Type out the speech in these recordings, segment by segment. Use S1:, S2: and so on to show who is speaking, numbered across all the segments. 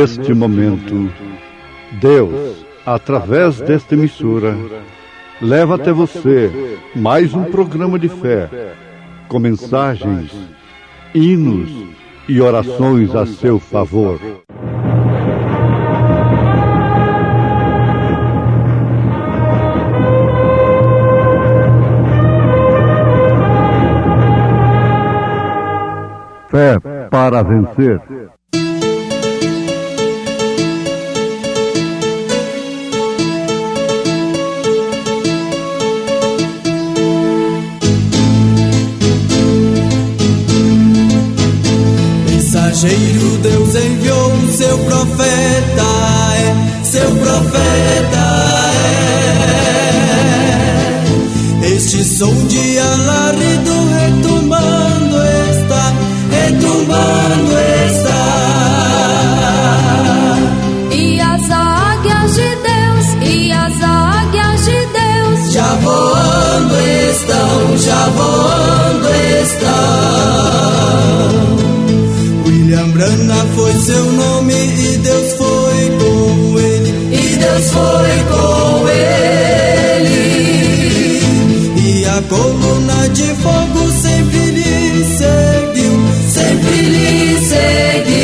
S1: Neste momento, Deus, através desta emissora, leva até você mais um programa de fé, com mensagens, hinos e orações a seu favor. Fé para vencer.
S2: Mensageiro, Deus enviou seu profeta, seu profeta Este som de alarido retumbando está, retumbando está.
S3: E as águias de Deus, e as águias de Deus
S2: já voando estão, já voando estão. William Branham foi seu nome e Deus foi com ele, e Deus foi com ele. E a coluna de fogo sempre lhe seguiu, sempre lhe seguiu.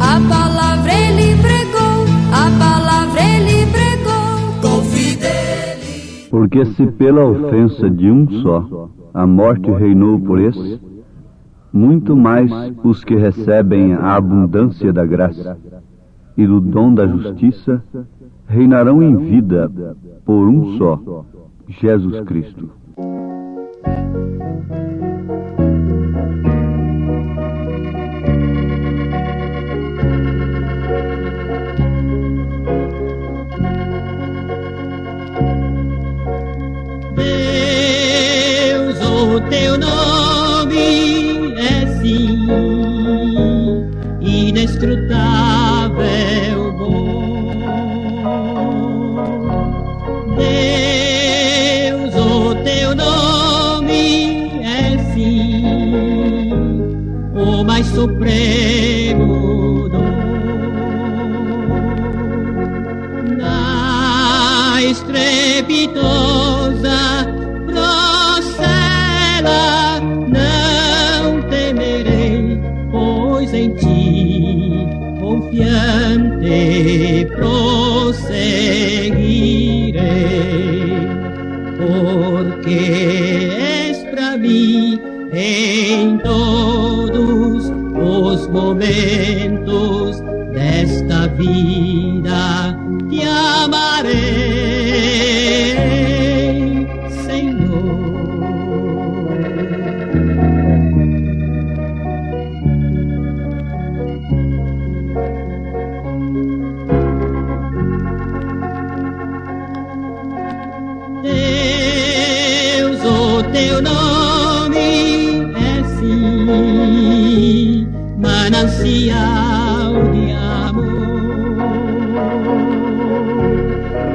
S3: A palavra ele pregou, a palavra ele pregou
S2: com fidelidade.
S1: Porque se pela ofensa de um só a morte reinou por esse, muito mais os que recebem a abundância da graça e do dom da justiça reinarão em vida por um só, Jesus Cristo.
S4: Deus, o teu nome é sim inescrutável bom. Deus, o teu nome é sim o mais supremo dom. Na estrepitosa procela não temerei, pois em ti confiante prosseguirei, porque és pra mim em todos os momentos desta vida, te amarei, Senhor. Deus, o teu nome é sim manancial de amor.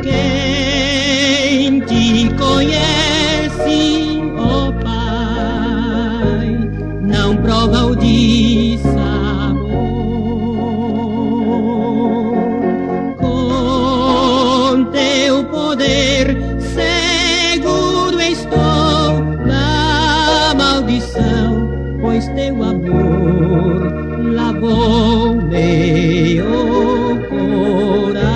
S4: Quem te conhece, ó Pai, não prova o de sabor. Com teu poder seguro estou da maldição, pois teu amor lavou meu coração.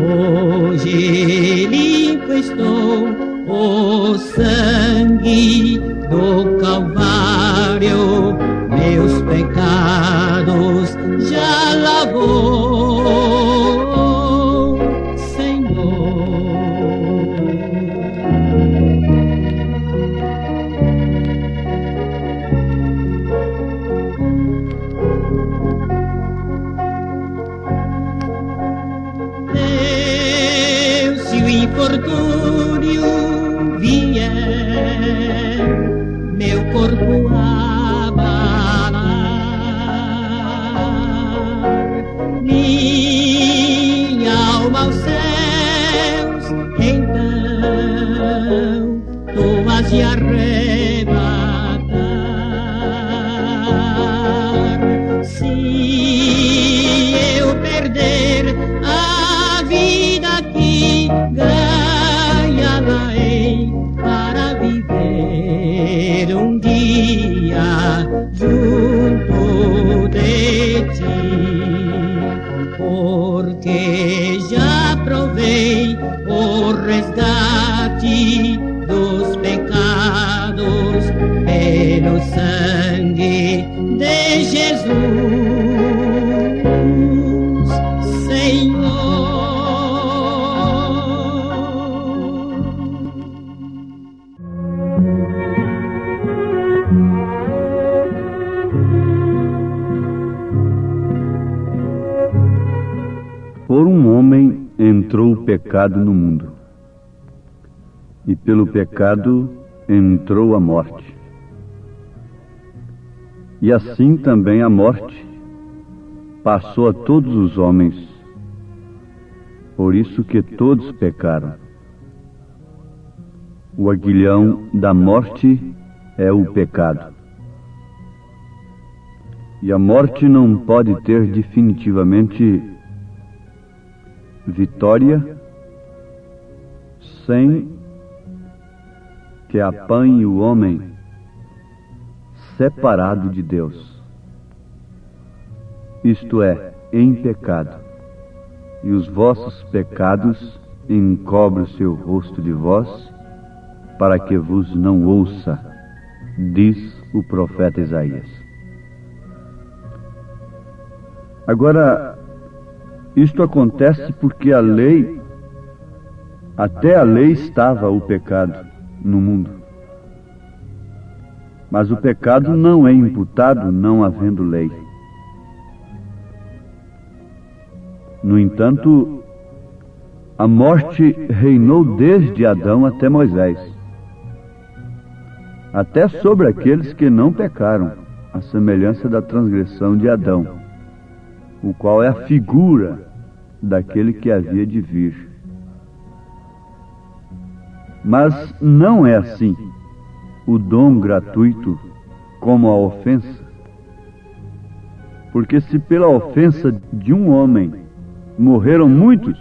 S4: Hoje limpo estou, o sangue do Calvário meus pecados já lavou, Senhor. Deus, se o infortúnio vier meu corpo abalar, minha alma aos céus, então tu vas te arrebatar. porque já provei o resgate dos pecados pelo sangue de Jesus, Senhor.
S1: Por um homem entrou o pecado no mundo, e pelo pecado entrou a morte. E assim também a morte passou a todos os homens, por isso que todos pecaram. O aguilhão da morte é o pecado. E a morte não pode ter definitivamente vitória sem que apanhe o homem separado de Deus, isto é, em pecado, e os vossos pecados encobrem o seu rosto de vós, para que vos não ouça, diz o profeta Isaías. Agora, isto acontece porque a lei, até a lei estava o pecado no mundo. Mas o pecado não é imputado não havendo lei. No entanto, a morte reinou desde Adão até Moisés, até sobre aqueles que não pecaram, à semelhança da transgressão de Adão, o qual é a figura daquele que havia de vir. Mas não é assim o dom gratuito como a ofensa. Porque se pela ofensa de um homem morreram muitos,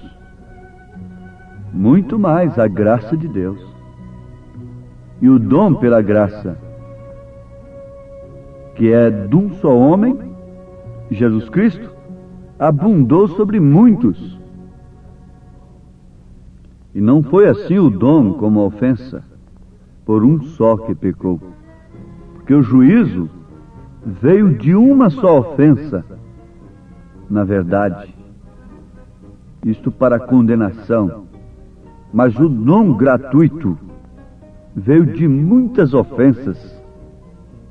S1: muito mais a graça de Deus. E o dom pela graça, que é de um só homem, Jesus Cristo, abundou sobre muitos. E não foi assim o dom como a ofensa, por um só que pecou. Porque o juízo veio de uma só ofensa, na verdade, isto para condenação. Mas o dom gratuito veio de muitas ofensas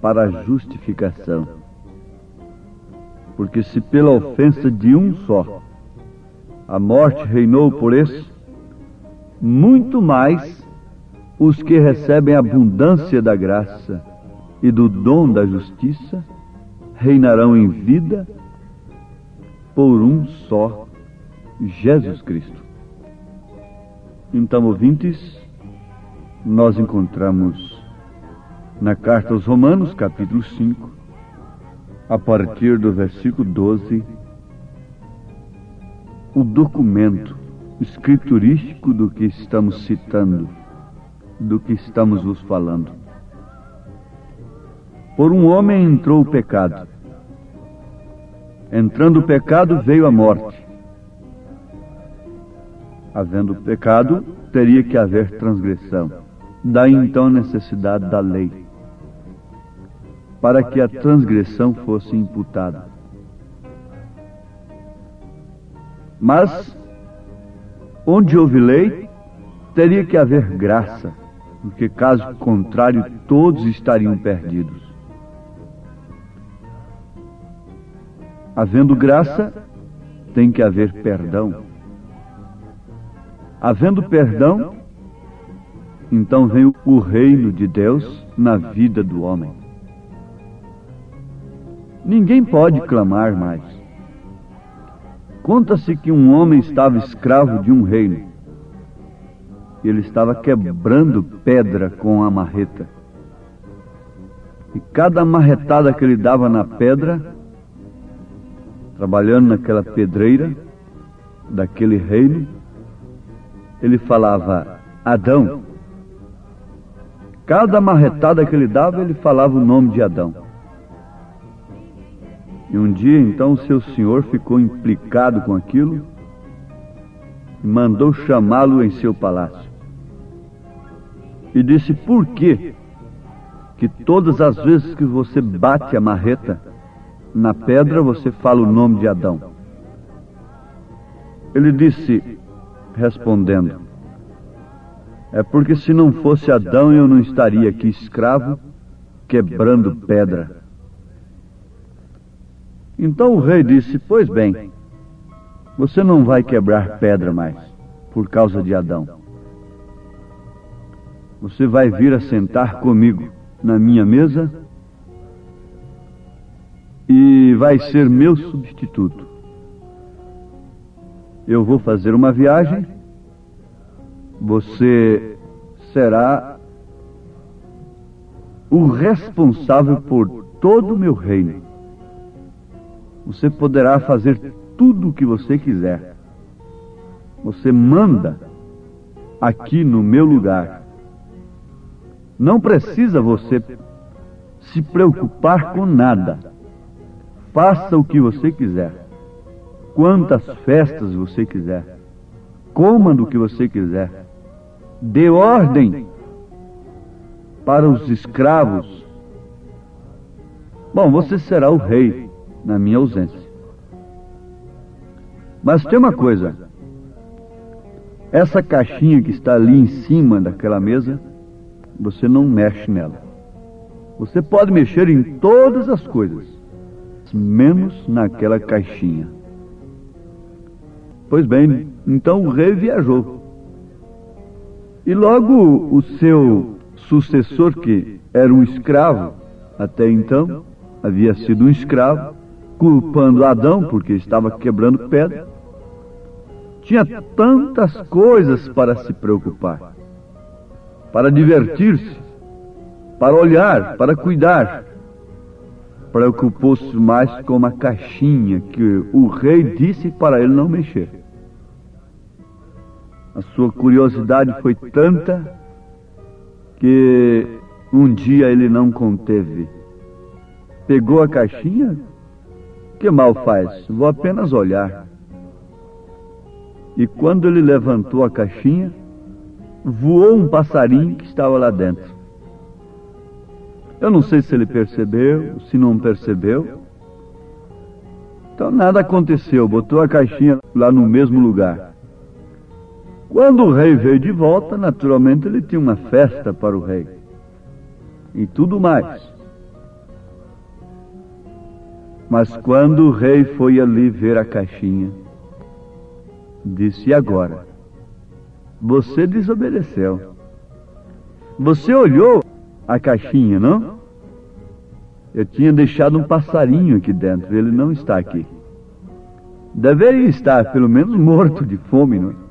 S1: para a justificação. Porque se pela ofensa de um só a morte reinou por esse, muito mais os que recebem a abundância da graça e do dom da justiça reinarão em vida por um só, Jesus Cristo. Então, ouvintes, nós encontramos na carta aos Romanos, capítulo 5, a partir do versículo 12, o documento escriturístico do que estamos citando, do que estamos vos falando. Por um homem entrou o pecado. Entrando o pecado, veio a morte. Havendo pecado, teria que haver transgressão. Daí então a necessidade da lei, para que a transgressão fosse imputada. Mas, onde houve lei, teria que haver graça, porque caso contrário, todos estariam perdidos. Havendo graça, tem que haver perdão. Havendo perdão, então vem o reino de Deus na vida do homem. Ninguém pode clamar mais. Conta-se que um homem estava escravo de um reino. Ele estava quebrando pedra com a marreta. E cada marretada que ele dava na pedra, trabalhando naquela pedreira daquele reino, ele falava: Adão. Cada marretada que ele dava, ele falava o nome de Adão. E um dia, então, o seu senhor ficou implicado com aquilo e mandou chamá-lo em seu palácio. E disse: por que todas as vezes que você bate a marreta na pedra, você fala o nome de Adão? Ele disse, respondendo: é porque se não fosse Adão, eu não estaria aqui escravo, quebrando pedra. Então o rei disse: pois bem, você não vai quebrar pedra mais, por causa de Adão. Você vai vir a sentar comigo na minha mesa e vai ser meu substituto. Eu vou fazer uma viagem, você será o responsável por todo o meu reino. Você poderá fazer tudo o que você quiser. Você manda aqui no meu lugar. Não precisa você se preocupar com nada. Faça o que você quiser. Quantas festas você quiser. Coma do que você quiser. Dê ordem para os escravos. Bom, você será o rei na minha ausência. Mas tem uma coisa. Essa caixinha que está ali em cima daquela mesa, você não mexe nela. Você pode mexer em todas as coisas, menos naquela caixinha. Pois bem, então o rei viajou. E logo o seu sucessor, que era um escravo, até então havia sido um escravo, culpando Adão porque estava quebrando pedra, tinha tantas coisas para se preocupar, para divertir-se, para olhar, para cuidar. Preocupou-se mais com a caixinha que o rei disse para ele não mexer. A sua curiosidade foi tanta que um dia ele não conteve. Pegou a caixinha. Que mal faz? Vou apenas olhar. E quando ele levantou a caixinha, voou um passarinho que estava lá dentro. Eu não sei se ele percebeu, se não percebeu. Então nada aconteceu, botou a caixinha lá no mesmo lugar. Quando o rei veio de volta, naturalmente ele tinha uma festa para o rei. E tudo mais. Mas quando o rei foi ali ver a caixinha, disse: e agora? Você desobedeceu. Você olhou a caixinha, não? Eu tinha deixado um passarinho aqui dentro, ele não está aqui. Deveria estar, pelo menos, morto de fome, não?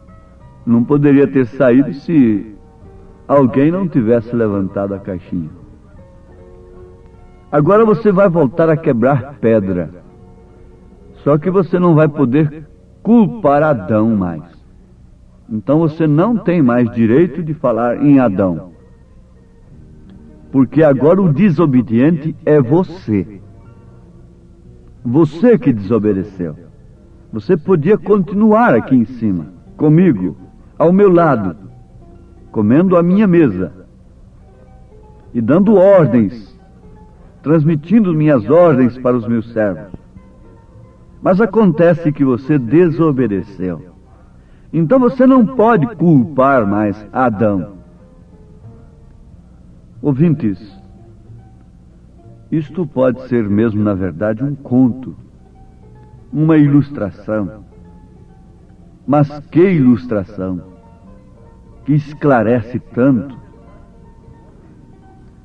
S1: Não poderia ter saído se alguém não tivesse levantado a caixinha. Agora você vai voltar a quebrar pedra. Só que você não vai poder culpar Adão mais. Então você não tem mais direito de falar em Adão. Porque agora o desobediente é você. Você que desobedeceu. Você podia continuar aqui em cima, comigo, ao meu lado, comendo à minha mesa e dando ordens, transmitindo minhas ordens para os meus servos. Mas acontece que você desobedeceu. Então você não pode culpar mais Adão. Ouvintes, isto pode ser mesmo, na verdade, um conto, uma ilustração. Mas que ilustração, que esclarece tanto.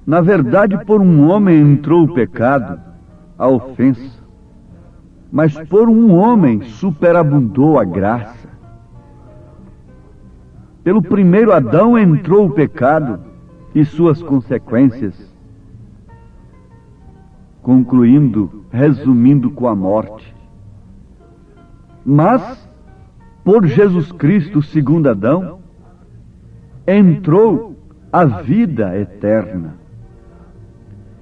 S1: Na verdade, por um homem entrou o pecado, a ofensa, mas por um homem superabundou a graça. Pelo primeiro Adão entrou o pecado e suas consequências, concluindo, resumindo com a morte. Mas, por Jesus Cristo, segundo Adão, entrou a vida eterna.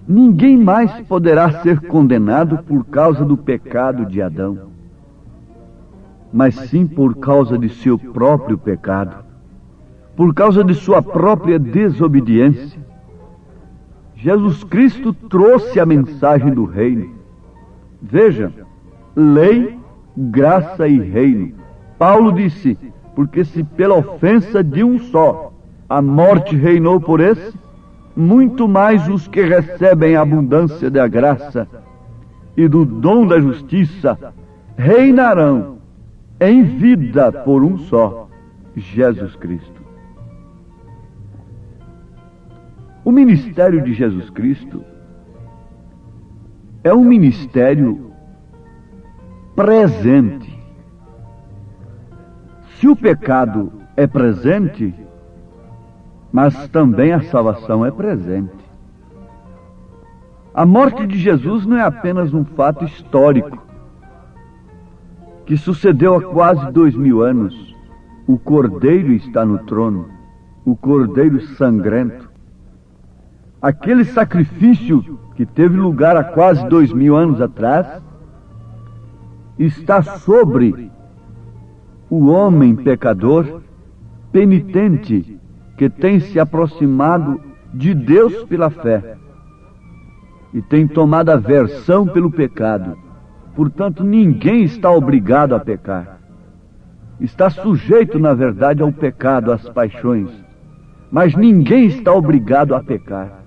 S1: Ninguém mais poderá ser condenado por causa do pecado de Adão. mas sim por causa de seu próprio pecado, por causa de sua própria desobediência. Jesus Cristo trouxe a mensagem do reino. Veja, lei, graça e reino. Paulo disse, porque se pela ofensa de um só a morte reinou por esse, muito mais os que recebem a abundância da graça e do dom da justiça reinarão em vida por um só, Jesus Cristo. O ministério de Jesus Cristo é um ministério presente. Se o pecado é presente, mas também a salvação é presente. A morte de Jesus não é apenas um fato histórico que sucedeu há quase 2000 anos. O Cordeiro está no trono, o Cordeiro sangrento. Aquele sacrifício que teve lugar há quase 2000 anos atrás está sobre o homem pecador, penitente, que tem se aproximado de Deus pela fé e tem tomado aversão pelo pecado. Portanto, ninguém está obrigado a pecar. Está sujeito, na verdade, ao pecado, às paixões, mas ninguém está obrigado a pecar.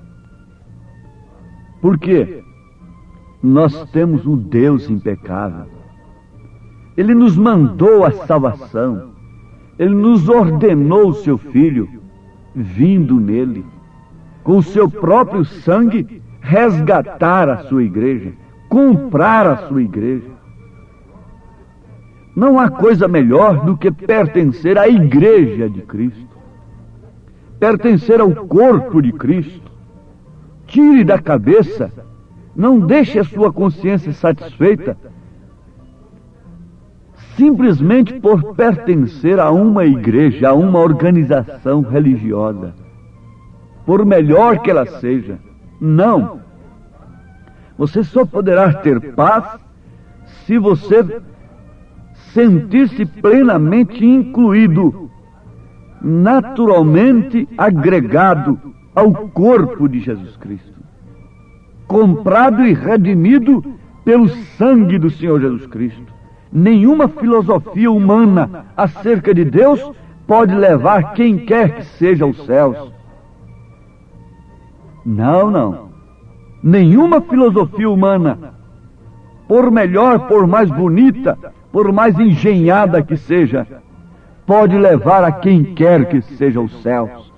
S1: Por quê? Nós temos um Deus impecável. Ele nos mandou a salvação. Ele nos ordenou o seu Filho, vindo nele, com o seu próprio sangue, resgatar a sua igreja, comprar a sua igreja. Não há coisa melhor do que pertencer à igreja de Cristo, pertencer ao corpo de Cristo. Tire da cabeça, não deixe a sua consciência satisfeita simplesmente por pertencer a uma igreja, a uma organização religiosa, por melhor que ela seja. Não. Você só poderá ter paz se você sentir-se plenamente incluído, naturalmente agregado ao corpo de Jesus Cristo, comprado e redimido pelo sangue do Senhor Jesus Cristo. Nenhuma filosofia humana acerca de Deus pode levar quem quer que seja aos céus. Não, não. Nenhuma filosofia humana, por melhor, por mais bonita, por mais engenhada que seja, pode levar a quem quer que seja aos céus.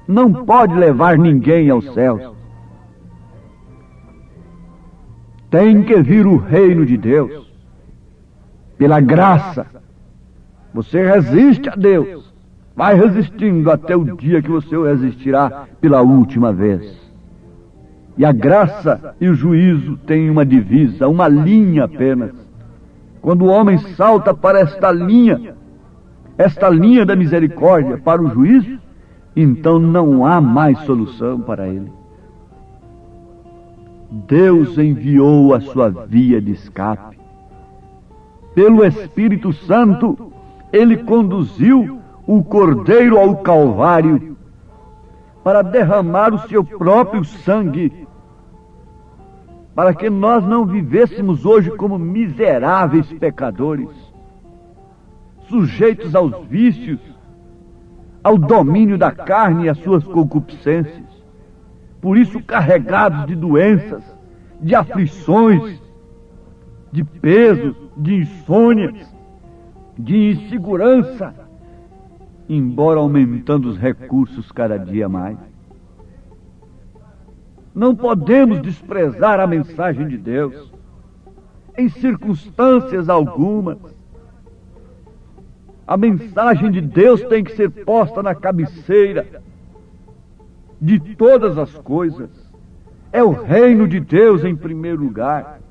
S1: Não pode levar ninguém aos céus. Tem que vir o reino de Deus. Pela graça, você resiste a Deus, vai resistindo até o dia que você o resistirá pela última vez. E a graça e o juízo têm uma divisa, uma linha apenas. Quando o homem salta para esta linha da misericórdia, para o juízo, então não há mais solução para ele. Deus enviou a sua via de escape. Pelo Espírito Santo, Ele conduziu o Cordeiro ao Calvário para derramar o seu próprio sangue, para que nós não vivêssemos hoje como miseráveis pecadores, sujeitos aos vícios, ao domínio da carne e às suas concupiscências, por isso carregados de doenças, de aflições, de pesos, de insônias, de insegurança, embora aumentando os recursos cada dia mais. Não podemos desprezar a mensagem de Deus, em circunstâncias algumas. A mensagem de Deus tem que ser posta na cabeceira de todas as coisas. É o reino de Deus em primeiro lugar.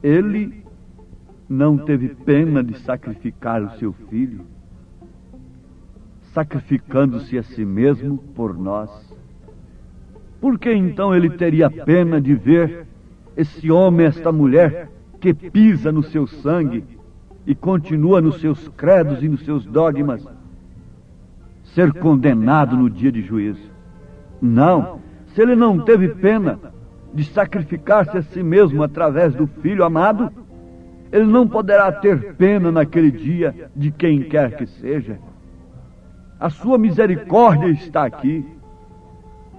S1: Ele não teve pena de sacrificar o seu filho, sacrificando-se a si mesmo por nós. Por que então ele teria pena de ver esse homem, esta mulher, que pisa no seu sangue, e continua nos seus credos e nos seus dogmas, ser condenado no dia de juízo. Não, se ele não teve pena de sacrificar-se a si mesmo através do Filho amado, ele não poderá ter pena naquele dia de quem quer que seja. A sua misericórdia está aqui.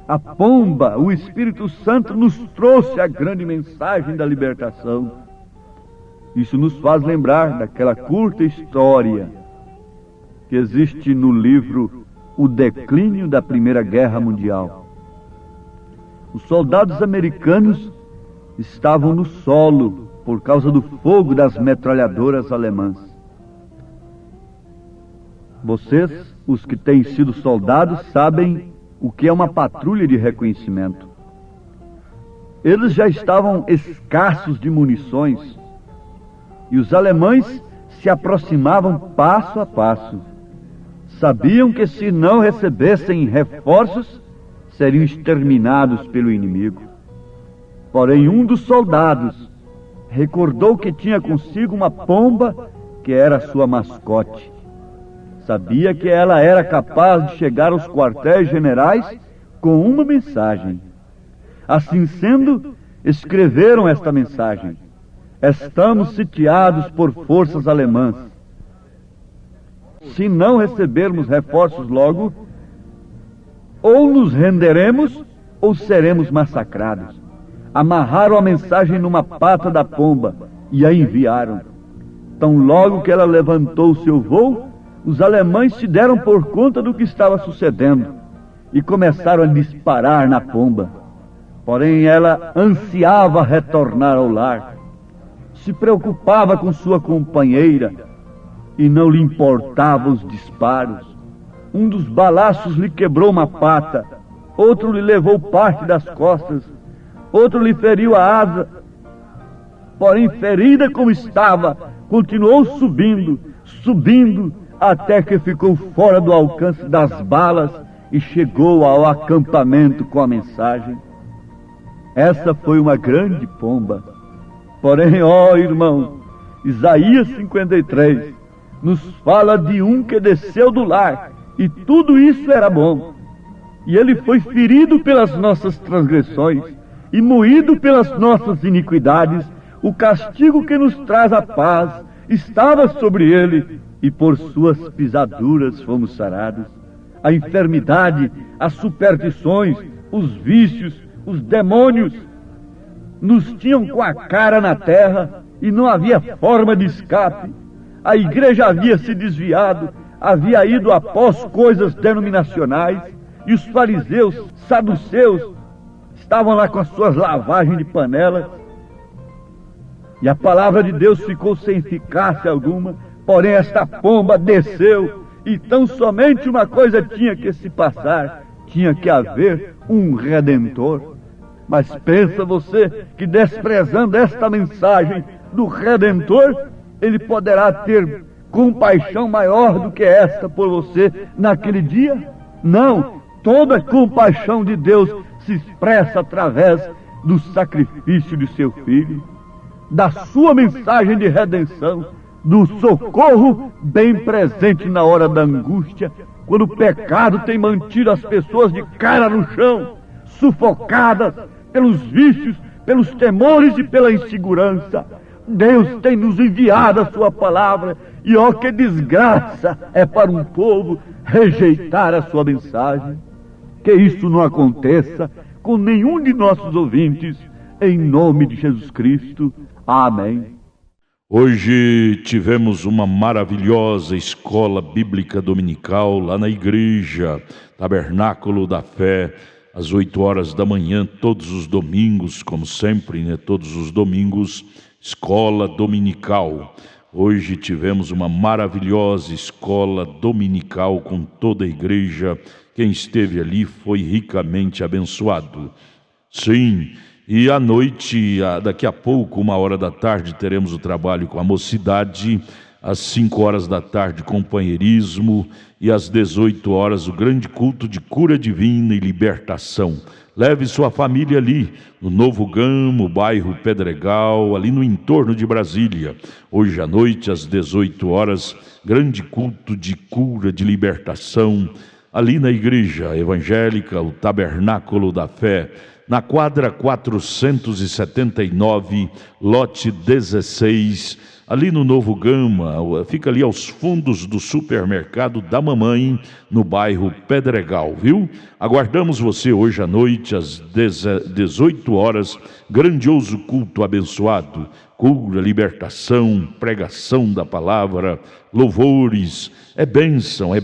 S1: A pomba, o Espírito Santo, nos trouxe a grande mensagem da libertação. Isso nos faz lembrar daquela curta história que existe no livro O Declínio da Primeira Guerra Mundial. Os soldados americanos estavam no solo por causa do fogo das metralhadoras alemãs. Vocês, os que têm sido soldados, sabem o que é uma patrulha de reconhecimento. Eles já estavam escassos de munições e os alemães se aproximavam passo a passo. Sabiam que se não recebessem reforços, seriam exterminados pelo inimigo. Porém, um dos soldados recordou que tinha consigo uma pomba que era sua mascote. Sabia que ela era capaz de chegar aos quartéis generais com uma mensagem. Assim sendo, escreveram esta mensagem: estamos sitiados por forças alemãs. Se não recebermos reforços logo, ou nos renderemos ou seremos massacrados. Amarraram a mensagem numa pata da pomba e a enviaram. Tão logo que ela levantou seu voo, os alemães se deram por conta do que estava sucedendo e começaram a disparar na pomba. Porém, ela ansiava retornar ao lar, se preocupava com sua companheira e não lhe importavam os disparos. Um dos balaços lhe quebrou uma pata, outro lhe levou parte das costas, outro lhe feriu a asa. Porém, ferida como estava, continuou subindo, até que ficou fora do alcance das balas e chegou ao acampamento com a mensagem. Essa foi uma grande pomba. Porém, ó irmão, Isaías 53 nos fala de um que desceu do lar, e tudo isso era bom. E ele foi ferido pelas nossas transgressões e moído pelas nossas iniquidades. O castigo que nos traz a paz estava sobre ele, e por suas pisaduras fomos sarados. A enfermidade, as superstições, os vícios, os demônios nos tinham com a cara na terra e não havia forma de escape. A igreja havia se desviado, havia ido após coisas denominacionais, e os fariseus, saduceus, estavam lá com as suas lavagens de panelas, e a palavra de Deus ficou sem eficácia alguma. Porém, esta pomba desceu, e tão somente uma coisa tinha que se passar: tinha que haver um Redentor. Mas pensa você que, desprezando esta mensagem do Redentor, ele poderá ter compaixão maior do que esta por você naquele dia? Não, toda a compaixão de Deus se expressa através do sacrifício de seu Filho, da sua mensagem de redenção, do socorro bem presente na hora da angústia, quando o pecado tem mantido as pessoas de cara no chão, sufocadas pelos vícios, pelos temores e pela insegurança. Deus tem nos enviado a sua palavra, e ó, que desgraça é para um povo rejeitar a sua mensagem. Que isso não aconteça com nenhum de nossos ouvintes, em nome de Jesus Cristo. Amém.
S5: Hoje tivemos uma maravilhosa escola bíblica dominical lá na igreja Tabernáculo da Fé, às 8 horas da manhã, todos os domingos, como sempre, né? Todos os domingos, escola dominical. Hoje tivemos uma maravilhosa escola dominical com toda a igreja. Quem esteve ali foi ricamente abençoado. Sim, e à noite, daqui a pouco, 1 hora da tarde, teremos o trabalho com a mocidade. às 5 horas da tarde, companheirismo, e às 18 horas, o grande culto de cura divina e libertação. Leve sua família ali, no Novo Gama, bairro Pedregal, ali no entorno de Brasília. Hoje à noite, às 18 horas, grande culto de cura, de libertação, ali na igreja evangélica, o Tabernáculo da Fé, na quadra 479, lote 16, ali no Novo Gama, fica ali aos fundos do supermercado da mamãe, no bairro Pedregal, viu? Aguardamos você hoje à noite, às 18 horas, grandioso culto abençoado, cura, libertação, pregação da palavra, louvores. É bênção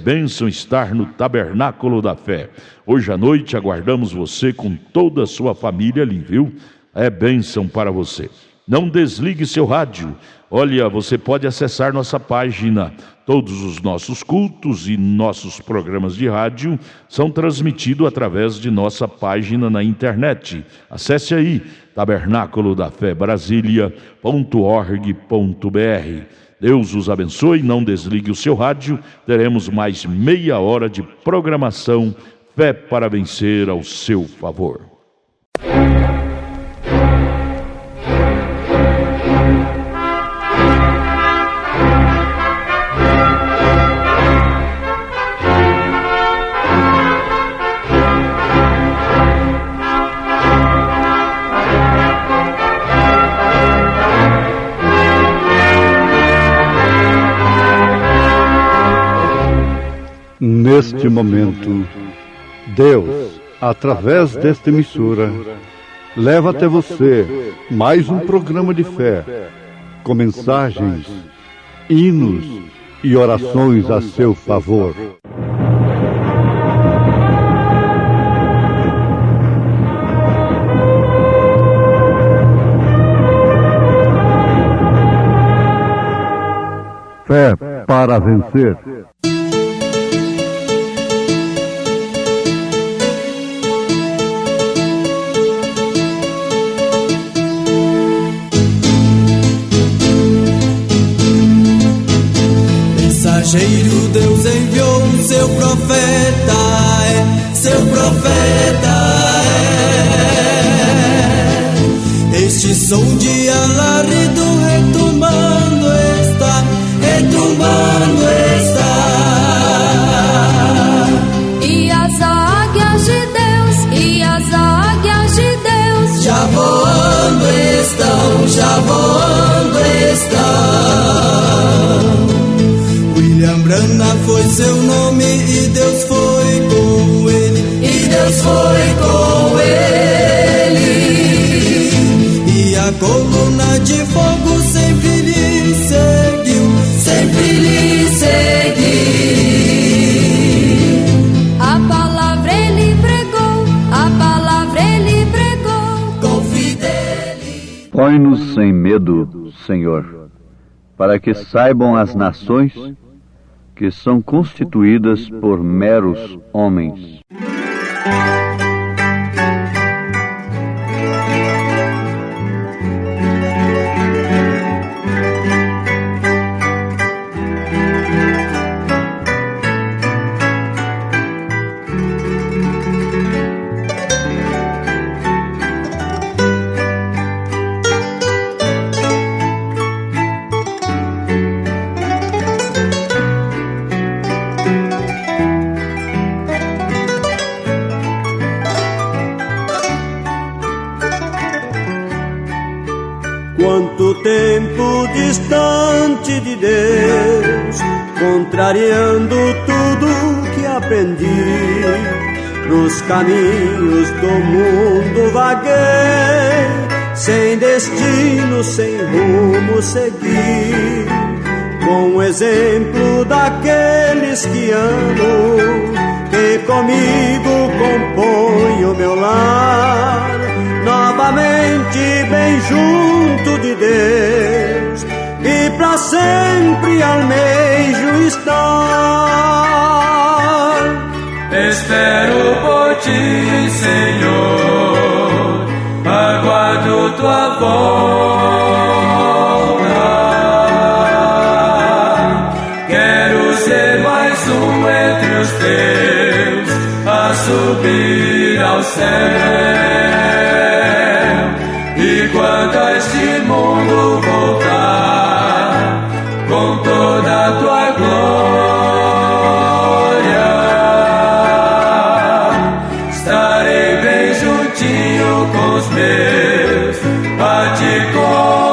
S5: estar no Tabernáculo da Fé. Hoje à noite aguardamos você com toda a sua família ali, viu? É bênção para você. Não desligue seu rádio. Olha, você pode acessar nossa página. Todos os nossos cultos e nossos programas de rádio são transmitidos através de nossa página na internet. Acesse aí, tabernaculodafebrasilia.org.br. Deus os abençoe, não desligue o seu rádio. Teremos mais meia hora de programação. Fé para vencer ao seu favor.
S1: Neste momento, Deus, através desta emissora, leva até você mais um programa de fé, com mensagens, hinos e orações a seu favor. Fé para vencer.
S2: Mensageiro Deus enviou o seu profeta, seu profeta é. Este som de alarido retumbando está, retumbando está.
S3: E as águias de Deus, e as águias de Deus,
S2: já voando estão, já voando estão. William Branham foi seu nome e Deus foi com ele, e Deus foi com ele. E a coluna de fogo sempre lhe seguiu, sempre lhe seguiu.
S3: a palavra ele pregou, a palavra ele pregou
S2: com fidelidade.
S1: Põe-nos sem medo, Senhor, para que saibam as nações que são constituídas por meros homens.
S6: Quanto tempo distante de Deus, contrariando tudo que aprendi, nos caminhos do mundo vaguei, sem destino, sem rumo segui, com o exemplo daqueles que amo, que comigo compõem o meu lar, novamente bem junto de Deus, e pra sempre almejo estar.
S2: Espero por ti, Senhor, aguardo tua volta. anjos teus a subir ao céu. E quando a este mundo voltar com toda a tua glória, estarei bem juntinho com os meus a te contemplar.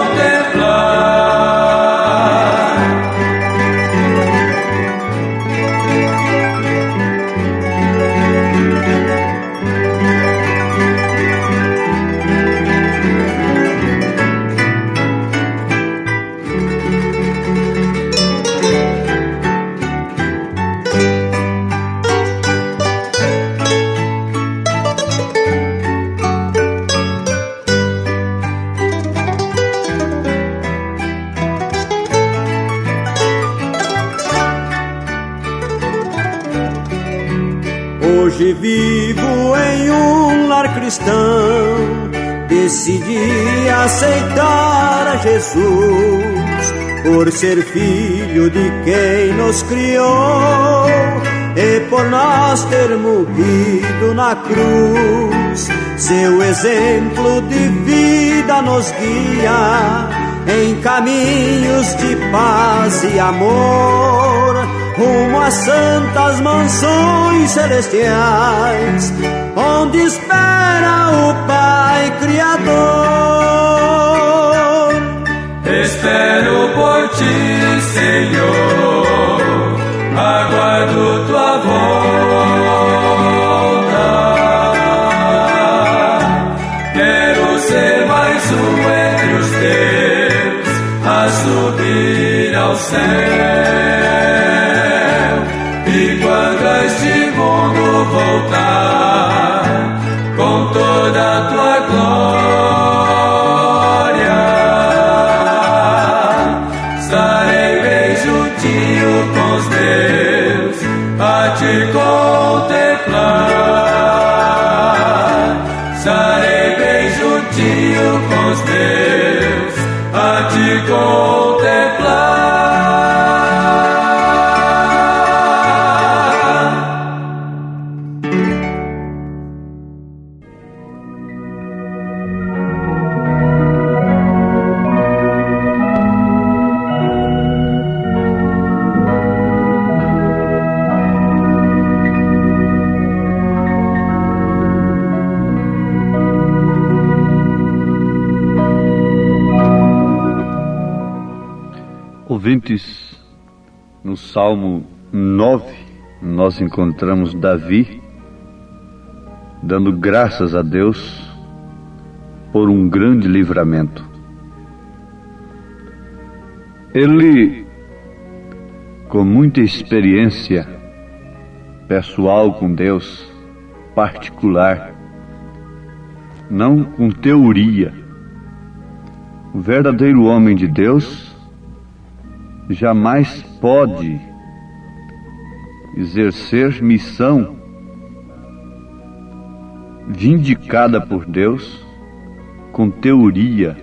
S6: Hoje vivo em um lar cristão, decidi aceitar a Jesus, por ser filho de quem nos criou e por nós ter morrido na cruz. Seu exemplo de vida nos guia em caminhos de paz e amor, rumo às santas mansões celestiais, onde espera o Pai Criador.
S2: Espero por ti, Senhor, aguardo tua volta. Quero ser mais um entre os teus a subir ao céu. E quando a este mundo voltar com toda a tua glória, estarei bem juntinho com os meus a te contemplar. Estarei bem juntinho com os meus a te contemplar.
S1: Ouvintes, no Salmo 9, nós encontramos Davi dando graças a Deus por um grande livramento. Ele, com muita experiência pessoal com Deus, particular, não com teoria, o verdadeiro homem de Deus jamais pode exercer missão vindicada por Deus com teoria,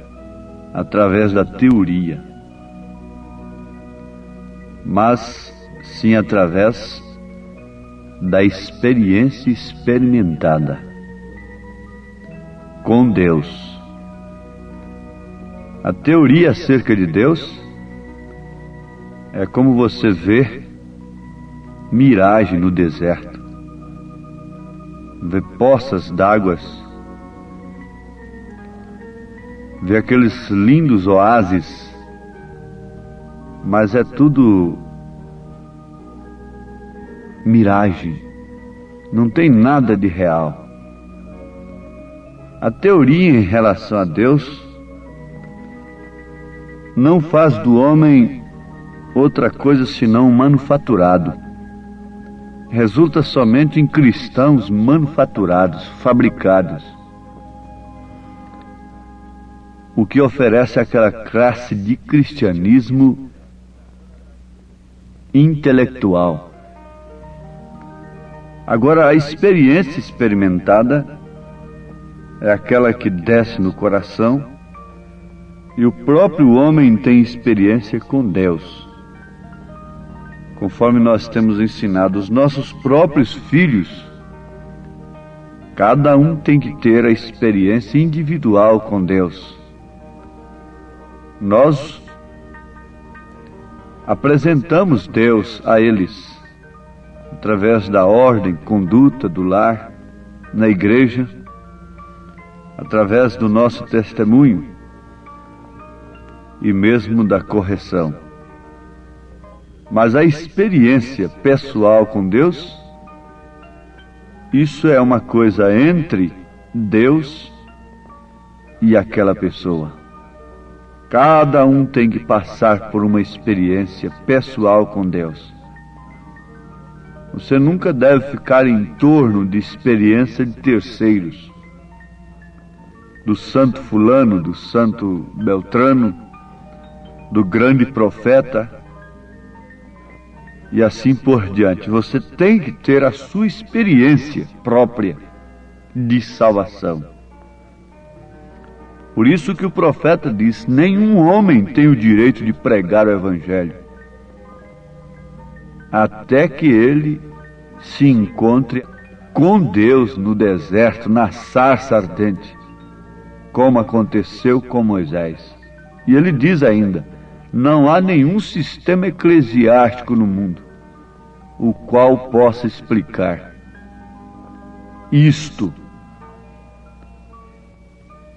S1: através da teoria, mas sim através da experiência experimentada com Deus. A teoria acerca de Deus é como você vê miragem no deserto, vê poças d'águas, vê aqueles lindos oásis, mas é tudo miragem, não tem nada de real. A teoria em relação a Deus não faz do homem outra coisa senão um manufaturado. Resulta somente em cristãos manufaturados, fabricados. O que oferece aquela classe de cristianismo intelectual. Agora, a experiência experimentada é aquela que desce no coração, e o próprio homem tem experiência com Deus, conforme nós temos ensinado os nossos próprios filhos, cada um tem que ter a experiência individual com Deus. Nós apresentamos Deus a eles através da ordem, conduta do lar, na igreja, através do nosso testemunho e mesmo da correção. Mas a experiência pessoal com Deus, isso é uma coisa entre Deus e aquela pessoa. Cada um tem que passar por uma experiência pessoal com Deus. Você nunca deve ficar em torno de experiência de terceiros, do santo fulano, do santo Beltrano, do grande profeta, e assim por diante. Você tem que ter a sua experiência própria de salvação. Por isso que o profeta diz: nenhum homem tem o direito de pregar o Evangelho até que ele se encontre com Deus no deserto, na sarça ardente, como aconteceu com Moisés. E ele diz ainda: não há nenhum sistema eclesiástico no mundo o qual possa explicar isto.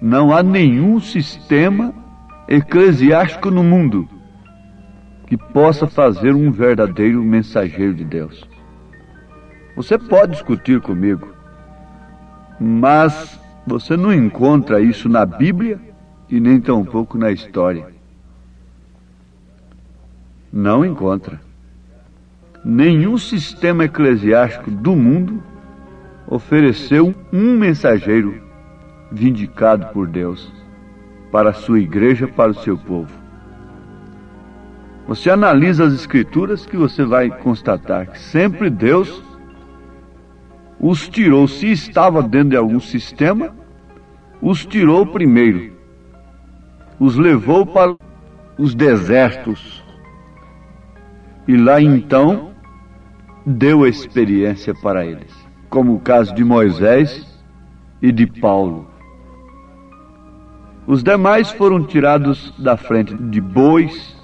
S1: Não há nenhum sistema eclesiástico no mundo que possa fazer um verdadeiro mensageiro de Deus. Você pode discutir comigo, mas você não encontra isso na Bíblia e nem tampouco na história. Não encontra. Nenhum sistema eclesiástico do mundo ofereceu um mensageiro vindicado por Deus para a sua igreja, para o seu povo. Você analisa as Escrituras que você vai constatar que sempre Deus os tirou. Se estava dentro de algum sistema, os tirou primeiro, os levou para os desertos e lá então deu a experiência para eles, como o caso de Moisés e de Paulo. Os demais foram tirados da frente de bois,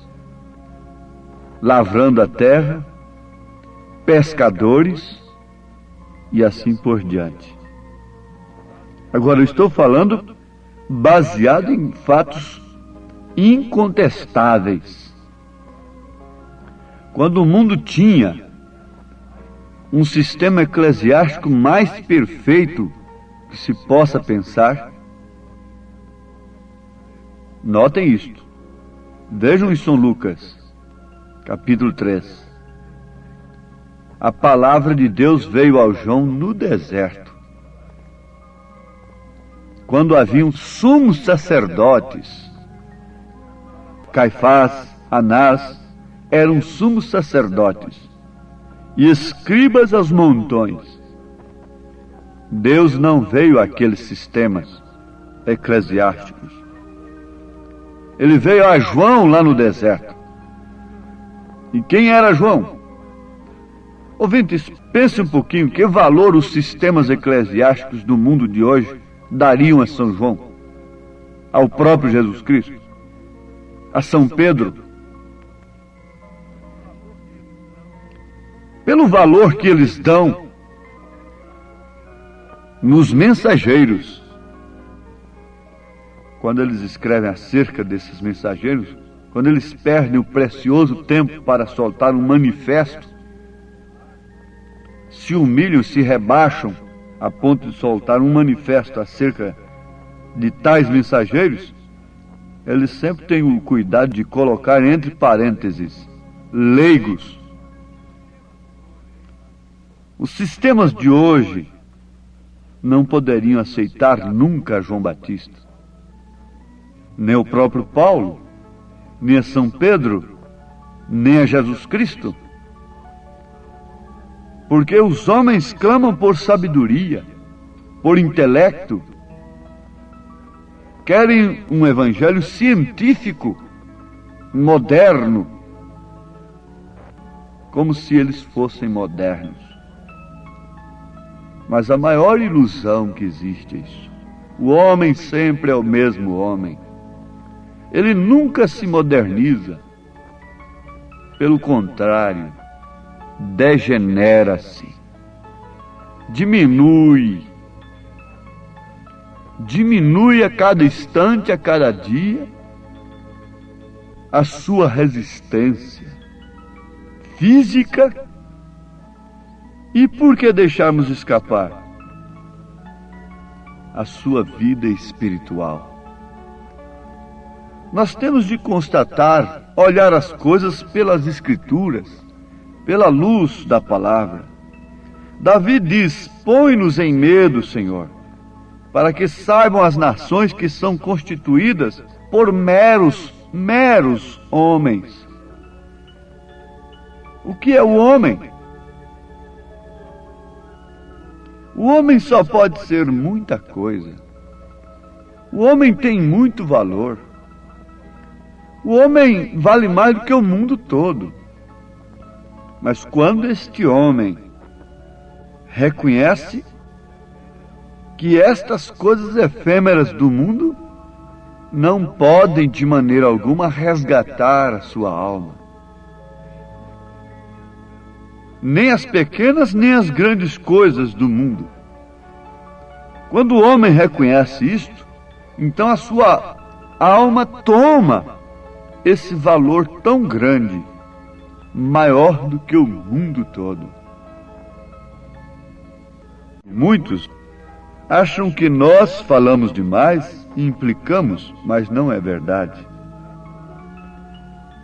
S1: lavrando a terra, pescadores e assim por diante. Agora eu estou falando baseado em fatos incontestáveis. Quando o mundo tinha um sistema eclesiástico mais perfeito que se possa pensar, notem isto. Vejam em São Lucas, capítulo 3. A palavra de Deus veio ao João no deserto, quando haviam sumos sacerdotes. Caifás, Anás eram sumos sacerdotes e escribas aos montões. Deus não veio àqueles sistemas eclesiásticos. Ele veio a João lá no deserto. E quem era João? Ouvintes, pense um pouquinho que valor os sistemas eclesiásticos do mundo de hoje dariam a São João, ao próprio Jesus Cristo, a São Pedro. Pelo valor que eles dão nos mensageiros, quando eles escrevem acerca desses mensageiros, quando eles perdem o precioso tempo para soltar um manifesto, se humilham, se rebaixam a ponto de soltar um manifesto acerca de tais mensageiros, eles sempre têm o cuidado de colocar entre parênteses leigos. Os sistemas de hoje não poderiam aceitar nunca João Batista, nem o próprio Paulo, nem a São Pedro, nem a Jesus Cristo. Porque os homens clamam por sabedoria, por intelecto, querem um evangelho científico, moderno. como se eles fossem modernos. Mas a maior ilusão que existe é isso. O homem sempre é o mesmo homem. Ele nunca se moderniza. Pelo contrário, degenera-se, diminui a cada instante, a cada dia, a sua resistência física. E por que deixarmos escapar a sua vida espiritual? Nós temos de constatar, olhar as coisas pelas Escrituras, pela luz da palavra. Davi diz: põe-nos em medo, Senhor, para que saibam as nações que são constituídas por meros homens. O que é o homem? O homem só pode ser muita coisa. O homem tem muito valor. O homem vale mais do que o mundo todo. Mas quando este homem reconhece que estas coisas efêmeras do mundo não podem de maneira alguma resgatar a sua alma, nem as pequenas nem as grandes coisas do mundo. Quando o homem reconhece isto, então a sua alma toma esse valor tão grande, maior do que o mundo todo. Muitos acham que nós falamos demais e implicamos, mas não é verdade.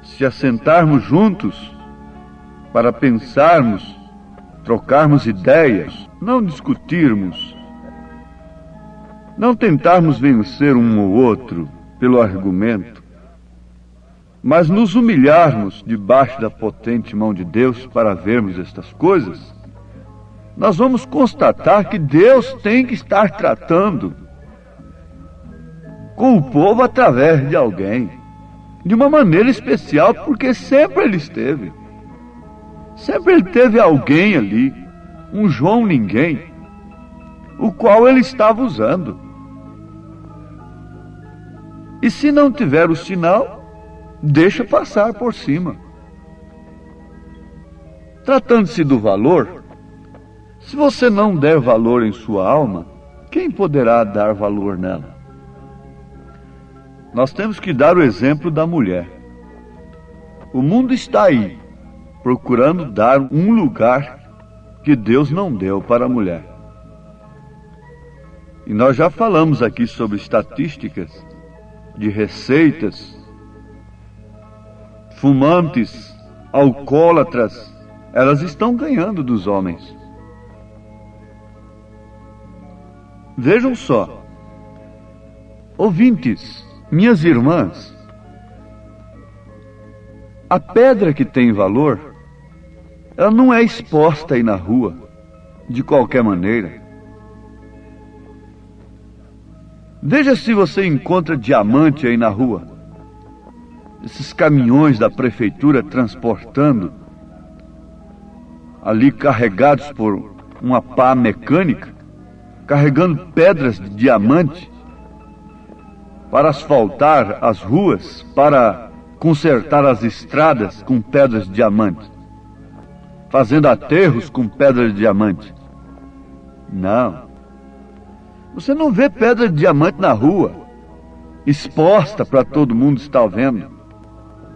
S1: Se assentarmos juntos para pensarmos, trocarmos ideias, não discutirmos, não tentarmos vencer um ou outro pelo argumento, mas nos humilharmos debaixo da potente mão de Deus para vermos estas coisas, nós vamos constatar que Deus tem que estar tratando com o povo através de alguém, de uma maneira especial, porque sempre Ele esteve. Sempre Ele teve alguém ali, um João Ninguém, o qual Ele estava usando. E se não tiver o sinal, deixa passar por cima. Tratando-se do valor, se você não der valor em sua alma, quem poderá dar valor nela? Nós temos que dar o exemplo da mulher. O mundo está aí, procurando dar um lugar que Deus não deu para a mulher. E nós já falamos aqui sobre estatísticas de receitas. Fumantes, alcoólatras, elas estão ganhando dos homens. Vejam só, ouvintes, minhas irmãs, a pedra que tem valor, ela não é exposta aí na rua, de qualquer maneira. Veja se você encontra diamante aí na rua. Esses caminhões da prefeitura transportando, ali carregados por uma pá mecânica, carregando pedras de diamante para asfaltar as ruas, para consertar as estradas com pedras de diamante, fazendo aterros com pedras de diamante. Não. Você não vê pedra de diamante na rua, exposta para todo mundo estar vendo.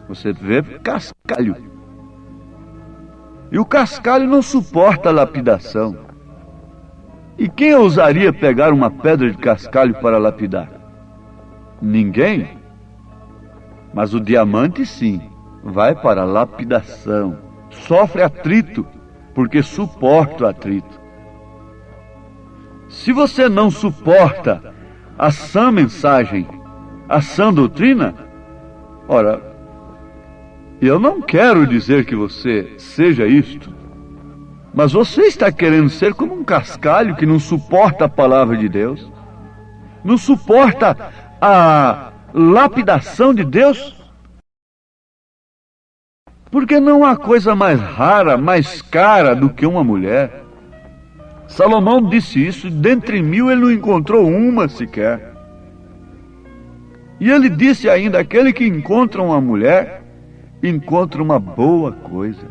S1: Você vê cascalho. E o cascalho não suporta a lapidação. E quem ousaria pegar uma pedra de cascalho para lapidar? Ninguém. Mas o diamante, sim, vai para a lapidação. Sofre atrito, porque suporta o atrito. Se você não suporta a sã mensagem, a sã doutrina, ora, eu não quero dizer que você seja isto, mas você está querendo ser como um cascalho que não suporta a palavra de Deus, não suporta a lapidação de Deus. Porque não há coisa mais rara, mais cara do que uma mulher. Salomão disse isso, dentre 1000 ele não encontrou uma sequer. E ele disse ainda, aquele que encontra uma mulher, encontra uma boa coisa.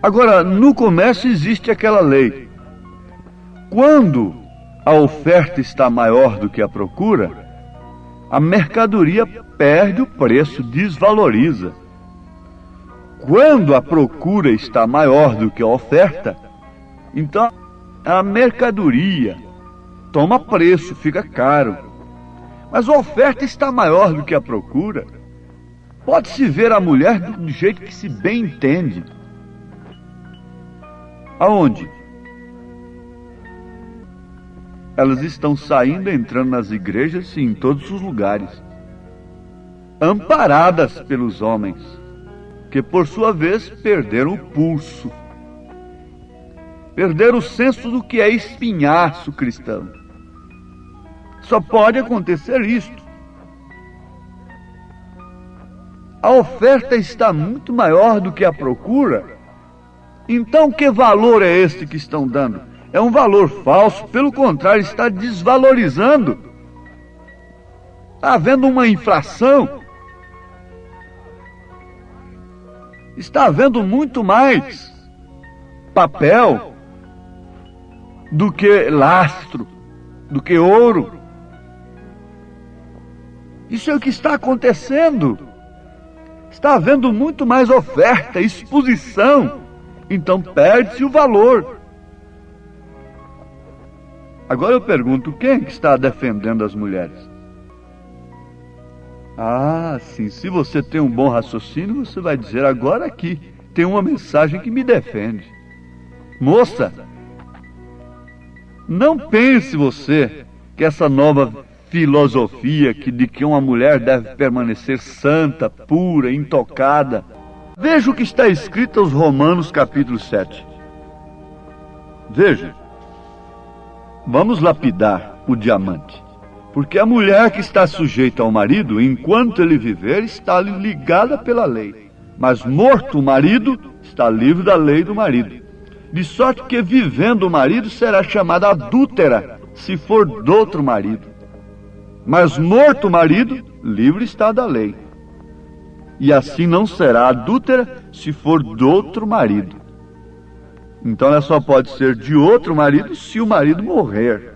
S1: Agora, no comércio existe aquela lei. Quando a oferta está maior do que a procura, a mercadoria perde o preço, desvaloriza. Quando a procura está maior do que a oferta, então a mercadoria toma preço, fica caro. Mas a oferta está maior do que a procura. Pode-se ver a mulher do jeito que se bem entende. Aonde? Elas estão saindo, entrando nas igrejas e em todos os lugares, amparadas pelos homens, que por sua vez perderam o pulso, perderam o senso do que é espinhaço cristão. Só pode acontecer isto. A oferta está muito maior do que a procura. Então que valor é este que estão dando? É um valor falso, pelo contrário, está desvalorizando. Está havendo uma inflação. Está havendo muito mais papel do que lastro, do que ouro. Isso é o que está acontecendo. Está havendo muito mais oferta, exposição. Então perde-se o valor. Agora eu pergunto, quem é que está defendendo as mulheres? Ah, sim, se você tem um bom raciocínio, você vai dizer, agora aqui tem uma mensagem que me defende. Moça, não pense você que essa nova filosofia de que uma mulher deve permanecer santa, pura, intocada. Veja o que está escrito aos Romanos capítulo 7. Veja. Vamos lapidar o diamante. Porque a mulher que está sujeita ao marido, enquanto ele viver, está ligada pela lei. Mas morto o marido, está livre da lei do marido. De sorte que, vivendo o marido, será chamada adúltera, se for do outro marido. Mas morto o marido, livre está da lei. E assim não será adúltera, se for do outro marido. Então ela só pode ser de outro marido se o marido morrer.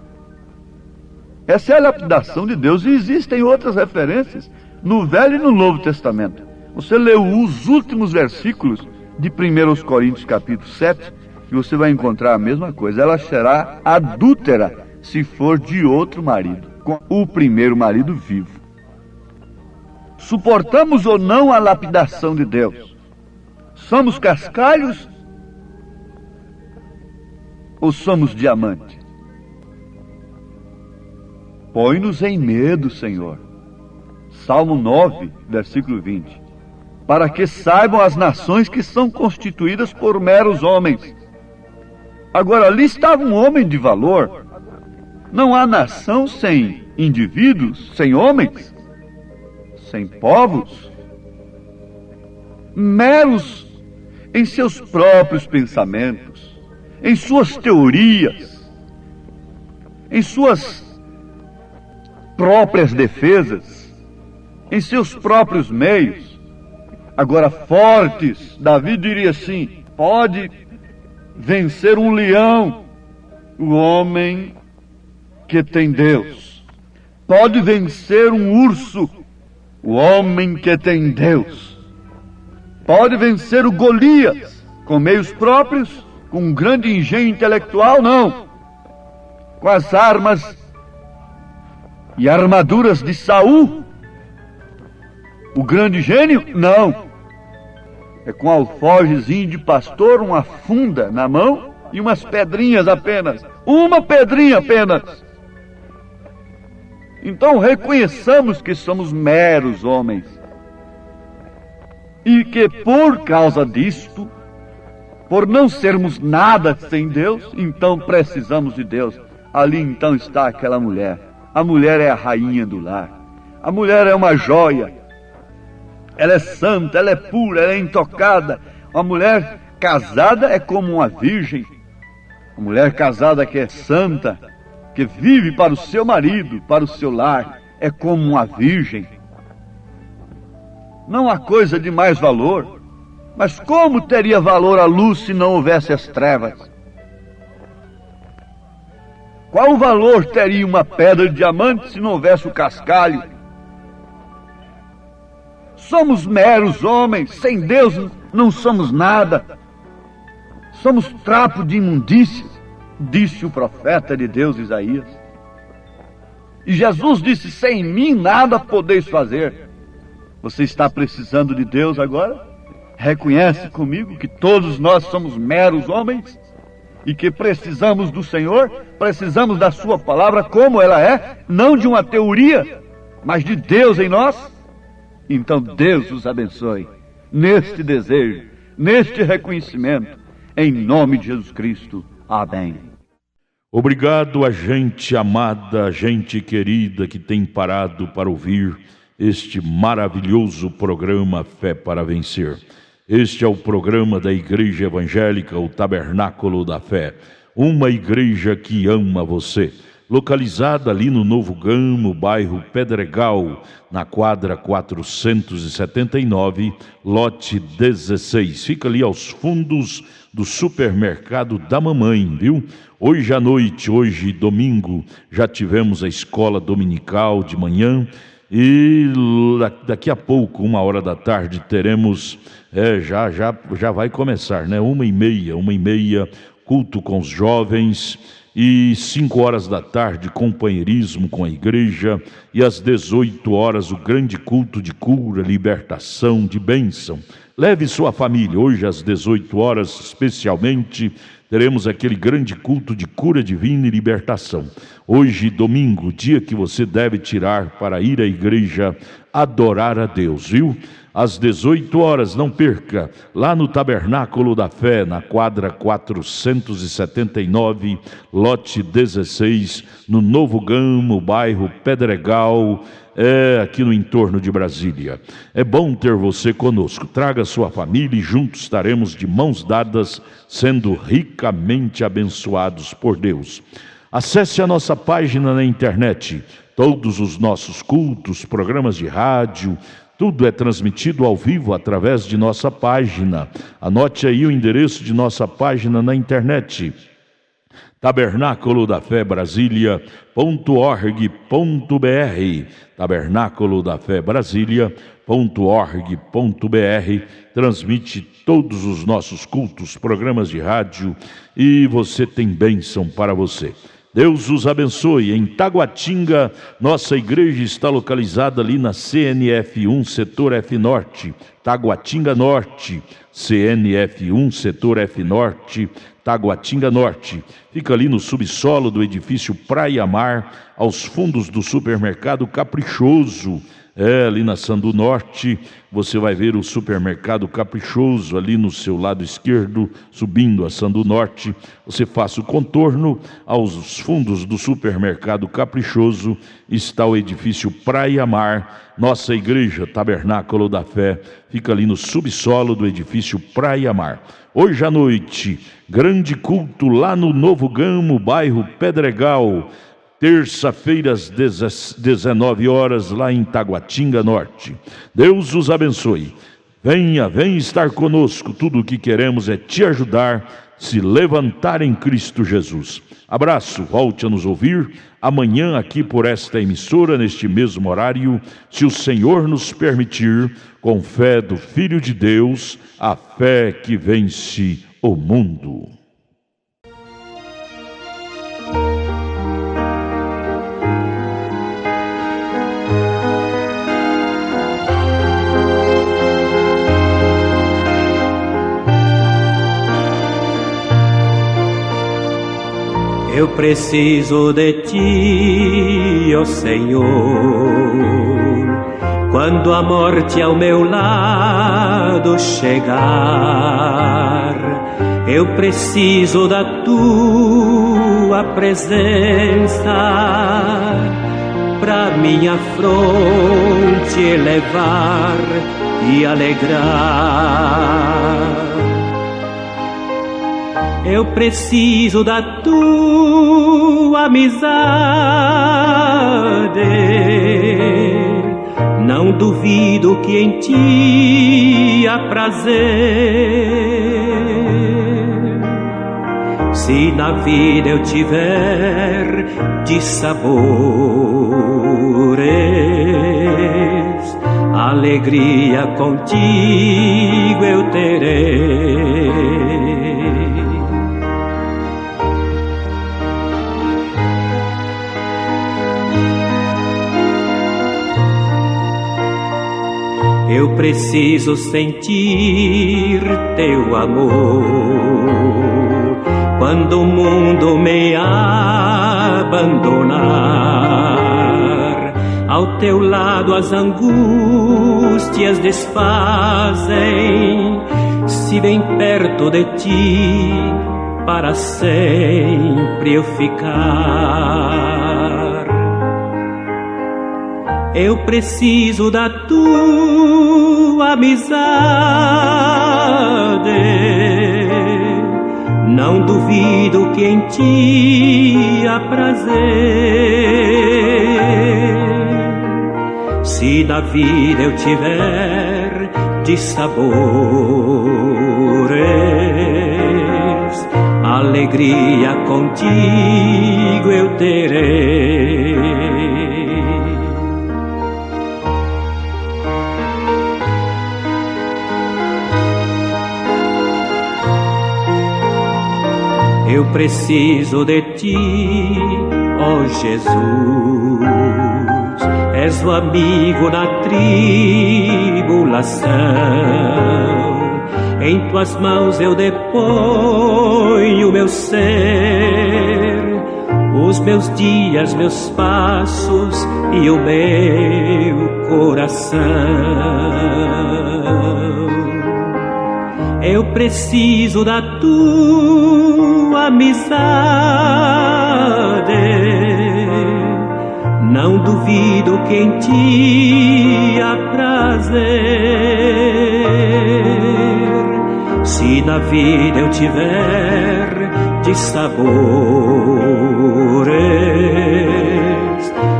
S1: Essa é a lapidação de Deus, e existem outras referências no Velho e no Novo Testamento. Você leu os últimos versículos de 1 Coríntios capítulo 7, e você vai encontrar a mesma coisa. Ela será adúltera se for de outro marido, com o primeiro marido vivo. Suportamos ou não a lapidação de Deus? Somos cascalhos ou somos diamante? Põe-nos em medo, Senhor. Salmo 9, versículo 20. Para que saibam as nações que são constituídas por meros homens. Agora, ali estava um homem de valor. Não há nação sem indivíduos, sem homens, sem povos, meros em seus próprios pensamentos, em suas teorias, em suas próprias defesas, em seus próprios meios. Agora, fortes, Davi diria assim: pode vencer um leão o homem que tem Deus. Pode vencer um urso o homem que tem Deus. Pode vencer o Golias com meios próprios, com um grande engenho intelectual? Não. Com as armas e armaduras de Saul, o grande gênio? Não. É com alforjezinho de pastor, uma funda na mão e umas pedrinhas apenas. Uma pedrinha apenas. Então reconheçamos que somos meros homens. E que por causa disto, por não sermos nada sem Deus, então precisamos de Deus. Ali então está aquela mulher. A mulher é a rainha do lar. A mulher é uma joia. ela é santa, ela é pura, ela é intocada. Uma mulher casada é como uma virgem. Uma mulher casada que é santa, que vive para o seu marido, para o seu lar, é como uma virgem. Não há coisa de mais valor. Mas como teria valor a luz se não houvesse as trevas? Qual valor teria uma pedra de diamante se não houvesse o cascalho? Somos meros homens, sem Deus não somos nada. Somos trapo de imundícia, disse o profeta de Deus Isaías. E Jesus disse, sem mim nada podeis fazer. Você está precisando de Deus agora? Reconhece comigo que todos nós somos meros homens? E que precisamos do Senhor, precisamos da sua palavra como ela é, não de uma teoria, mas de Deus em nós? Então Deus os abençoe, neste desejo, neste reconhecimento, em nome de Jesus Cristo. Amém.
S5: Obrigado a gente amada, gente querida que tem parado para ouvir este maravilhoso programa Fé para Vencer. Este é o programa da Igreja Evangélica, o Tabernáculo da Fé, uma igreja que ama você, localizada ali no Novo Gamo, bairro Pedregal, na quadra 479, lote 16. Fica ali aos fundos do supermercado da mamãe, viu? Hoje à noite, hoje domingo, já tivemos a escola dominical de manhã e daqui a pouco, 1h da tarde, teremos... Já vai começar, né? 1h30, culto com os jovens, e 5h da tarde, companheirismo com a igreja, e às 18h, o grande culto de cura, libertação, de bênção. Leve sua família, hoje às 18h, especialmente, teremos aquele grande culto de cura divina e libertação. Hoje, domingo, dia que você deve tirar para ir à igreja adorar a Deus, viu? Às 18h, não perca, lá no Tabernáculo da Fé, na quadra 479, lote 16, no Novo Gamo, bairro Pedregal, aqui no entorno de Brasília. É bom ter você conosco. Traga sua família e juntos estaremos de mãos dadas, sendo ricamente abençoados por Deus. Acesse a nossa página na internet. Todos os nossos cultos, programas de rádio, tudo é transmitido ao vivo através de nossa página. Anote aí o endereço de nossa página na internet: Tabernáculo da Fé Brasília.org.br. Tabernáculo da Fé Brasília.org.br. Transmite todos os nossos cultos, programas de rádio, e você tem bênção para você. Deus os abençoe. Em Taguatinga, nossa igreja está localizada ali na CNF1, setor F Norte, Taguatinga Norte, CNF1, setor F Norte, Taguatinga Norte. Fica ali no subsolo do edifício Praia Mar, aos fundos do supermercado Caprichoso. Ali na Sandu Norte, você vai ver o supermercado Caprichoso ali no seu lado esquerdo, subindo a Sandu Norte. Você faça o contorno, aos fundos do supermercado Caprichoso está o edifício Praia Mar. Nossa igreja Tabernáculo da Fé fica ali no subsolo do edifício Praia Mar. Hoje à noite, grande culto lá no Novo Gamo, bairro Pedregal. Terça-feira às 19h, lá em Taguatinga Norte. Deus os abençoe. Venha estar conosco. Tudo o que queremos é te ajudar, se levantar em Cristo Jesus. Abraço, volte a nos ouvir amanhã aqui por esta emissora, neste mesmo horário, se o Senhor nos permitir, com fé do Filho de Deus, a fé que vence o mundo.
S6: Eu preciso de ti, ó Senhor, quando a morte ao meu lado chegar. Eu preciso da tua presença pra minha fronte elevar e alegrar. Eu preciso da tua amizade, não duvido que em ti há prazer. Se na vida eu tiver dissabores, alegria contigo eu terei. Eu preciso sentir teu amor quando o mundo me abandonar. Ao teu lado as angústias desfazem, se bem perto de ti para sempre eu ficar. Eu preciso da tua amizade, não duvido que em ti há prazer. Se na vida eu tiver dissabores, alegria contigo eu terei. Eu preciso de ti, ó Jesus, és o amigo na tribulação. Em tuas mãos eu deponho meu ser, os meus dias, meus passos e o meu coração. Eu preciso da tua amizade, não duvido que em ti há prazer. Se na vida eu tiver dissabores,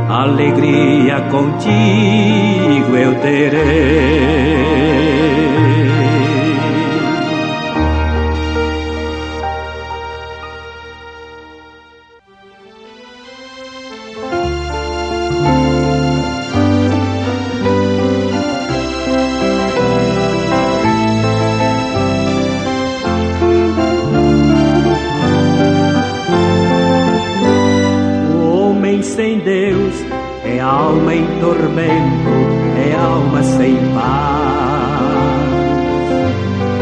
S6: alegria contigo eu terei. Sem Deus é alma em tormento, é alma sem paz.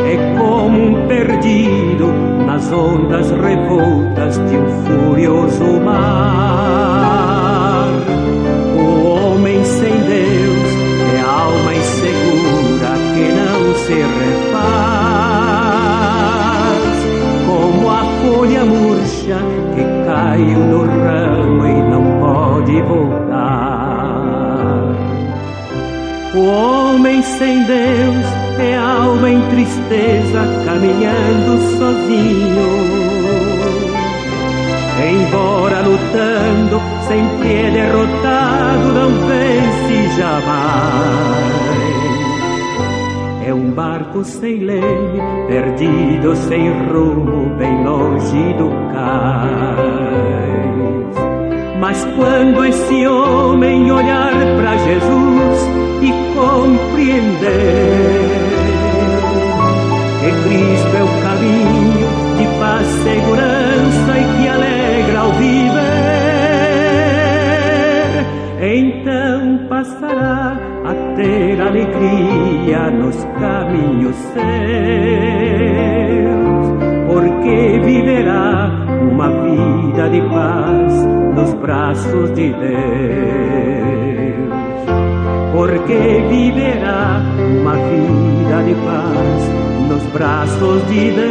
S6: É como um perdido nas ondas revoltas de um furioso mar. O homem sem Deus é alma insegura que não se refaz, como a folha murcha que caiu no ramo e não pode voltar. O homem sem Deus é alma em tristeza, caminhando sozinho. Embora lutando, sempre é derrotado, não vence jamais. É um barco sem leme, perdido sem rumo, bem longe do cais. Mas quando esse homem olhar para Jesus e compreender que Cristo é o caminho de paz, segurança e que alegra ao viver, então passará a ter alegria nos caminhos seus, porque viverá uma vida de paz nos braços de Deus, porque viverá uma vida de paz nos braços de Deus.